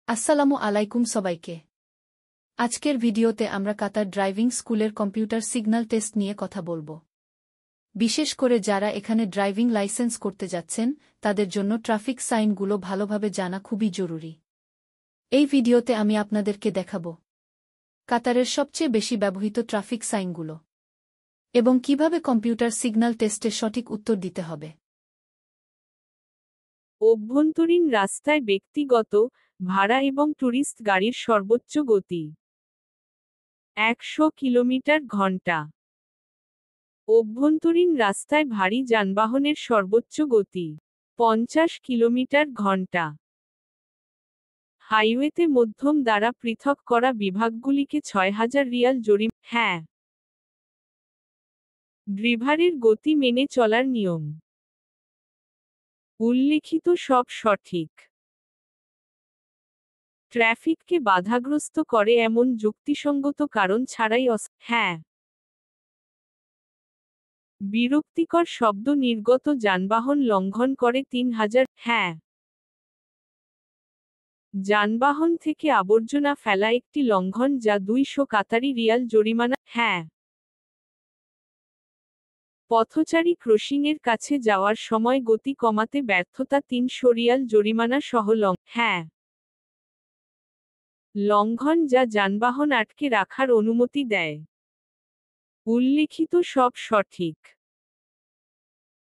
আসসালামু আলাইকুম সবাইকে। আজকের ভিডিওতে আমরা কাতার ড্রাইভিং স্কুলের কম্পিউটার সিগন্যাল টেস্ট নিয়ে কথা বলবো। বিশেষ করে যারা এখানে ড্রাইভিং লাইসেন্স করতে যাচ্ছেন, তাদের জন্য ট্রাফিক সাইনগুলো ভালোভাবে জানা খুবই জরুরি। এই ভিডিওতে আমি আপনাদেরকে দেখাবো কাতারের সবচেয়ে বেশি ব্যবহৃত ট্রাফিক সাইনগুলো এবং কিভাবে কম্পিউটার সিগন্যাল টেস্টের সঠিক উত্তর দিতে হবে। অভ্যন্তরীণ রাস্তায় ব্যক্তিগত, ভাড়া এবং ট্যুরিস্ট গাড়ির সর্বোচ্চ গতি 100 কিলোমিটার/ঘন্টা। অভ্যন্তরীণ রাস্তায় ভারী যানবাহনের সর্বোচ্চ গতি 50 কিলোমিটার/ঘন্টা। হাইওয়েতে মধ্যম দ্বারা পৃথক করা বিভাগগুলিকে 6000 রিয়াল হ্যাঁ। ড্রাইভারের গতি মেনে চলার নিয়ম। উল্লিখিত সব সঠিক। ট্রাফিককে বাধাগ্রস্ত করে এমন যুক্তিসঙ্গত কারণ ছাড়াই হ্যাঁ। বিরক্তিকর শব্দ নির্গত যানবাহন লঙ্ঘন করে 3000 হ্যাঁ। যানবাহন থেকে আবর্জনা ফেলা একটি লঙ্ঘন যা 200 কাতারি রিয়াল জরিমানা হ্যাঁ। পথচারী ক্রসিংয়ের কাছে যাওয়ার সময় গতি কমাতে ব্যর্থতা 300 রিয়াল জরিমানা সহ হ্যাঁ। লঙ্ঘন যা যানবাহন আটকে রাখার অনুমতি দেয়। উল্লিখিত সব সঠিক।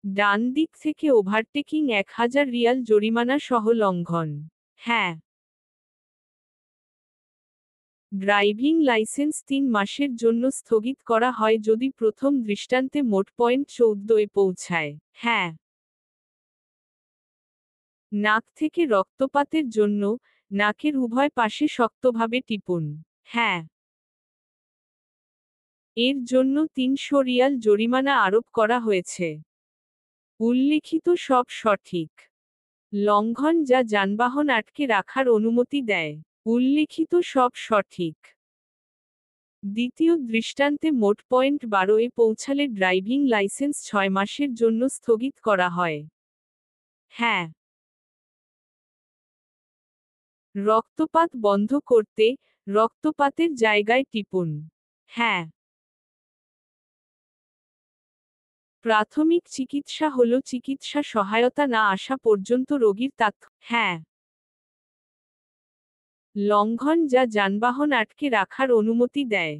ডান দিক থেকে ওভারটেকিং 1000 রিয়াল জরিমানা সহ লঙ্ঘন হ্যাঁ। ড্রাইভিং লাইসেন্স 3 মাসের জন্য স্থগিত করা হয় যদি প্রথম দৃষ্টান্তে মোট পয়েন্ট 14 পৌঁছায় হ্যাঁ। নাক থেকে রক্তপাতের জন্য নাকের উভয় পাশে শক্তভাবে টিপুন হ্যাঁ। এর জন্য 300 রিয়াল জরিমানা আরোপ করা হয়েছে। উল্লিখিত সব সঠিক। লঙ্ঘন যা যানবাহন আটকে রাখার অনুমতি দেয়। উল্লিখিত সব সঠিক। দ্বিতীয় দৃষ্টান্তে মোট পয়েন্ট 12 পৌঁছালে ড্রাইভিং লাইসেন্স 6 মাসের জন্য স্থগিত করা হয় হ্যাঁ। রক্তপাত বন্ধ করতে রক্তপাতের জায়গায় টিপুন হ্যাঁ। প্রাথমিক চিকিৎসা হল চিকিৎসা সহায়তা না আসা পর্যন্ত রোগীর হ্যাঁ। লঙ্ঘন যা যানবাহন আটকে রাখার অনুমতি দেয়।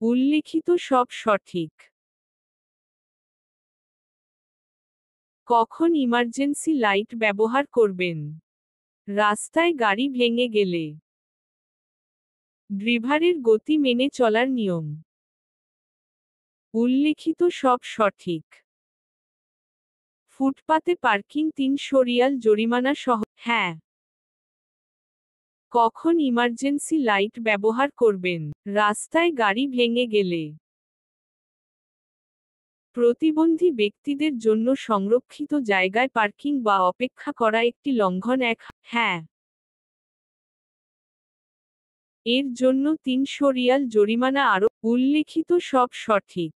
উল্লিখিত সব সঠিক। কখন ইমার্জেন্সি লাইট ব্যবহার করবেন? রাস্তায় গাড়ি ভেঙে গেলে। ড্রাইভারের গতি মেনে চলার নিয়ম। উল্লিখিত সব সঠিক। ফুটপাতে পার্কিং 300 রিয়াল জরিমানা সহ হ্যাঁ। কখন ইমার্জেন্সি লাইট ব্যবহার করবেন? রাস্তায় গাড়ি ভেঙে গেলে। প্রতিবন্ধী ব্যক্তিদের জন্য সংরক্ষিত জায়গায় পার্কিং বা অপেক্ষা করা একটি লঙ্ঘন হ্যাঁ। এর জন্য 300 রিয়াল জরিমানা আরোপ। উল্লিখিত সব সঠিক।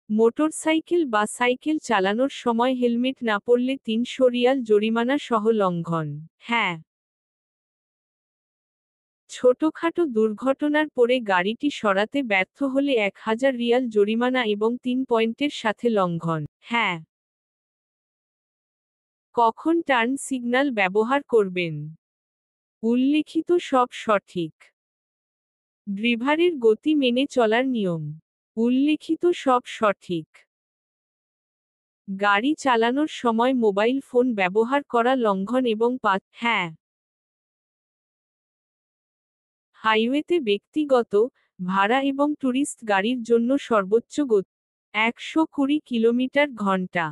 মোটরসাইকেল বা সাইকেল চালানোর সময় হেলমেট না পরলে 300 রিয়াল জরিমানা সহ লঙ্ঘন হ্যাঁ। ছোটখাটো দুর্ঘটনার পরে গাড়িটি সরাতে ব্যর্থ হলে 1000 রিয়াল জরিমানা এবং 3 পয়েন্টের সাথে লঙ্ঘন হ্যাঁ। কখন টার্ন সিগন্যাল ব্যবহার করবেন? উল্লিখিত সব সঠিক। ড্রাইভারের গতি মেনে চলার নিয়ম। উল্লিখিত সব সঠিক। গাড়ি চালানোর সময় মোবাইল ফোন ব্যবহার করা লঙ্ঘন এবং হ্যাঁ। হাইওয়েতে ব্যক্তিগত, ভাড়া এবং ট্যুরিস্ট গাড়ির জন্য সর্বোচ্চ গতি 120 কিলোমিটার/ঘন্টা।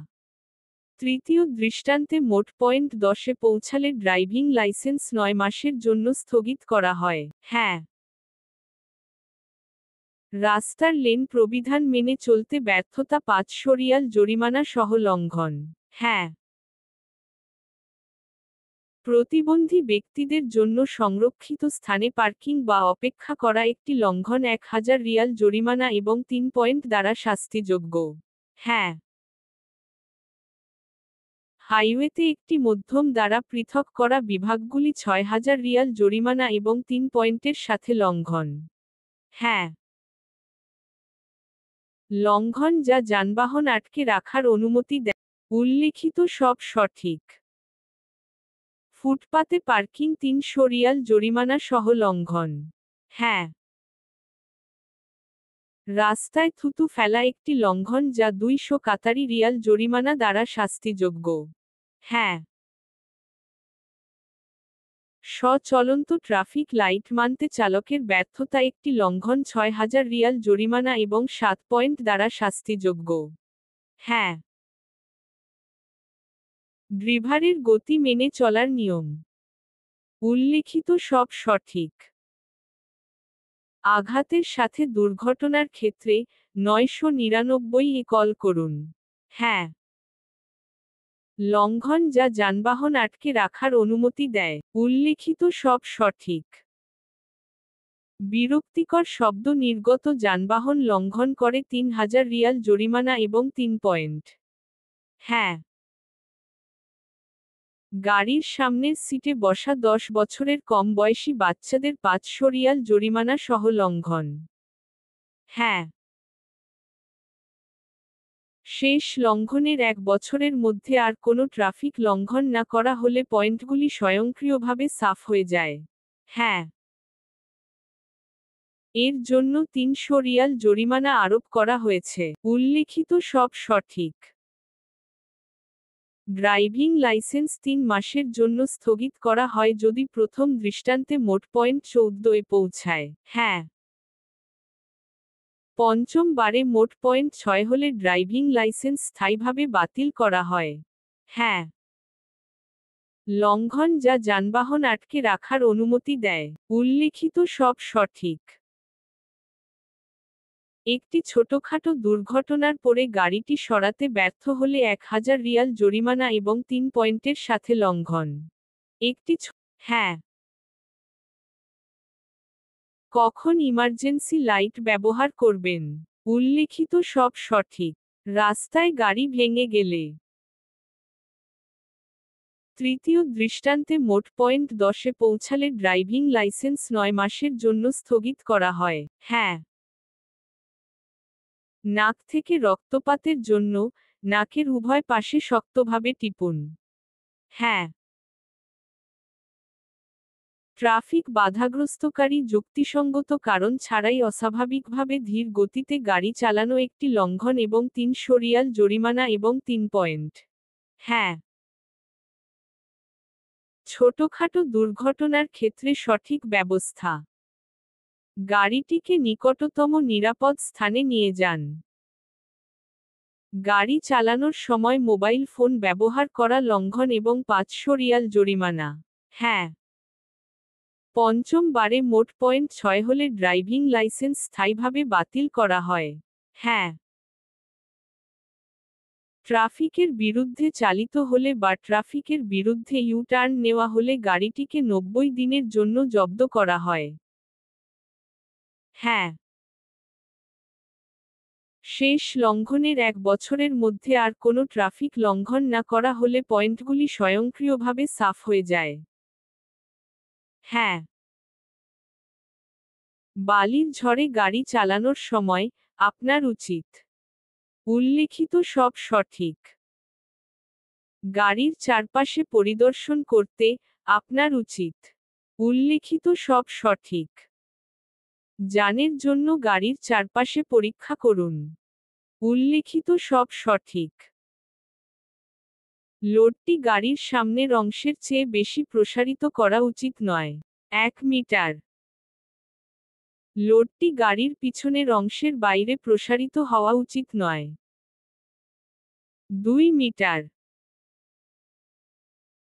তৃতীয় দৃষ্টান্তে মোট পয়েন্ট 10 পৌঁছালে ড্রাইভিং লাইসেন্স 9 মাসের জন্য স্থগিত করা হয় হ্যাঁ। রাস্তার লেন প্রবিধান মেনে চলতে ব্যর্থতা 500 রিয়াল জরিমানা সহ লঙ্ঘন হ্যাঁ। প্রতিবন্ধী ব্যক্তিদের জন্য সংরক্ষিত স্থানে পার্কিং বা অপেক্ষা করা একটি লঙ্ঘন 1000 রিয়াল জরিমানা এবং 3 পয়েন্ট দ্বারা শাস্তিযোগ্য হ্যাঁ। হাইওয়েতে একটি মধ্যম দ্বারা পৃথক করা বিভাগগুলি ৬,০০০ রিয়াল জরিমানা এবং ৩ পয়েন্টের সাথে লঙ্ঘন। হ্যাঁ, লঙ্ঘন যা যানবাহন আটকে রাখার অনুমতি দেয়। উল্লিখিত সব সঠিক। ফুটপাতে পার্কিং ৩০০ রিয়াল জরিমানা সহ লঙ্ঘন। হ্যাঁ, রাস্তায় থুতু ফেলা একটি লঙ্ঘন যা ২০০ কাতারি রিয়াল জরিমানা দ্বারা শাস্তিযোগ্য। হ্যাঁ, সচলন্ত ট্রাফিক লাইট মানতে চালকের ব্যর্থতা একটি লঙ্ঘন ৬,০০০ রিয়াল জরিমানা এবং ৭ পয়েন্ট দ্বারা শাস্তিযোগ্য। হ্যাঁ, ড্রাইভারের গতি মেনে চলার নিয়ম। উল্লিখিত সব সঠিক। আঘাতের সাথে দুর্ঘটনার ক্ষেত্রে ৯৯৯ কল করুন। হ্যাঁ, লঙ্ঘন যা যানবাহন আটকে রাখার অনুমতি দেয়। উল্লিখিত সব সঠিক। বিরক্তিকর শব্দ নির্গত যানবাহন লঙ্ঘন করে ৩,০০০ রিয়াল জরিমানা এবং ৩ পয়েন্ট। হ্যাঁ, গাড়ির সামনের সিটে বসা ১০ বছরের কম বয়সী বাচ্চাদের ৫০০ রিয়াল জরিমানা সহ লঙ্ঘন। হ্যাঁ, শেষ লঙ্ঘনের ১ বছরের মধ্যে আর কোনো ট্রাফিক লঙ্ঘন না করা হলে পয়েন্টগুলি স্বয়ংক্রিয়ভাবে সাফ হয়ে যায়। হ্যাঁ, এর জন্য ৩০০ রিয়াল জরিমানা আরোপ করা হয়েছে। উল্লিখিত সব সঠিক। ড্রাইভিং লাইসেন্স ৩ মাসের জন্য স্থগিত করা হয় যদি প্রথম দৃষ্টান্তে মোট পয়েন্ট ১৪ পৌঁছায়। হ্যাঁ, পঞ্চম বারে মোট পয়েন্ট ৬ হলে ড্রাইভিং লাইসেন্স স্থায়ীভাবে বাতিল করা হয়। হ্যাঁ, লঙ্ঘন যা যানবাহন আটকে রাখার অনুমতি দেয়। উল্লিখিত সব সঠিক। একটি ছোটখাটো দুর্ঘটনার পরে গাড়িটি সরাতে ব্যর্থ হলে ১,০০০ রিয়াল জরিমানা এবং ৩ পয়েন্টের সাথে লঙ্ঘন। একটি হ্যাঁ, কখন ইমার্জেন্সি লাইট ব্যবহার করবেন? উল্লিখিত সব সঠিক। রাস্তায় গাড়ি ভেঙে গেলে। তৃতীয় দৃষ্টান্তে মোট পয়েন্ট ১০ পৌঁছালে ড্রাইভিং লাইসেন্স ৯ মাসের জন্য স্থগিত করা হয়। হ্যাঁ, নাক থেকে রক্তপাতের জন্য নাকের উভয় পাশে শক্তভাবে টিপুন। হ্যাঁ, ট্রাফিক বাধাগ্রস্তকারী যুক্তিসঙ্গত কারণ ছাড়াই অস্বাভাবিকভাবে ধীর গতিতে গাড়ি চালানো একটি লঙ্ঘন এবং ৩০০ রিয়াল জরিমানা এবং ৩ পয়েন্ট। হ্যাঁ, ছোটখাটো দুর্ঘটনার ক্ষেত্রে সঠিক ব্যবস্থা। গাড়িটিকে নিকটতম নিরাপদ স্থানে নিয়ে যান। গাড়ি চালানোর সময় মোবাইল ফোন ব্যবহার করা লঙ্ঘন এবং ৫০০ রিয়াল জরিমানা। হ্যাঁ, পঞ্চম বারে মোট পয়েন্ট ৬ হলে ড্রাইভিং লাইসেন্স স্থায়ীভাবে বাতিল করা হয়। হ্যাঁ, ট্রাফিকের বিরুদ্ধে চালিত হলে বা ট্রাফিকের বিরুদ্ধে ইউ-টার্ন নেওয়া হলে গাড়িটিকে ৯০ দিনের জন্য জব্দ করা হয়। হ্যাঁ, শেষ লঙ্ঘনের ১ বছরের মধ্যে আর কোনো ট্রাফিক লঙ্ঘন না করা হলে পয়েন্টগুলি স্বয়ংক্রিয়ভাবে সাফ হয়ে যায়। হ্যাঁ, বালির ঝড়ে গাড়ি চালানোর সময় আপনার উচিত। উল্লিখিত সব সঠিক। গাড়ির চারপাশে পরিদর্শন করতে আপনার উচিত। উল্লিখিত সব সঠিক। যানের জন্য গাড়ির চারপাশে পরীক্ষা করুন। উল্লিখিত সব সঠিক। লোডটি গাড়ির সামনের অংশের চেয়ে বেশি প্রসারিত করা উচিত নয়। ১ মিটার। লোডটি গাড়ির পিছনের অংশের বাইরে প্রসারিত হওয়া উচিত নয়। ২ মিটার।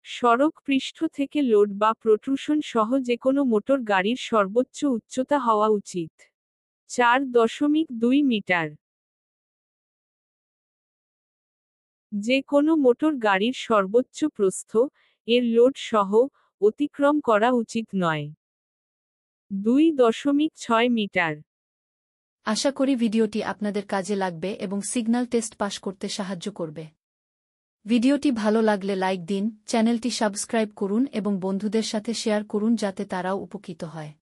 সড়ক পৃষ্ঠ থেকে লোড বা প্রোট্রুশন সহ যেকোনো মোটর গাড়ির সর্বোচ্চ উচ্চতা হওয়া উচিত। ৪.২ মিটার। যে কোনো মোটর গাড়ির সর্বোচ্চ প্রস্থ, এর লোড সহ, অতিক্রম করা উচিত নয়। ২.৬ মিটার। আশা করি ভিডিওটি আপনাদের কাজে লাগবে এবং সিগন্যাল টেস্ট পাস করতে সাহায্য করবে। ভিডিওটি ভালো লাগলে লাইক দিন, চ্যানেলটি সাবস্ক্রাইব করুন এবং বন্ধুদের সাথে শেয়ার করুন যাতে তারাও উপকৃত হয়।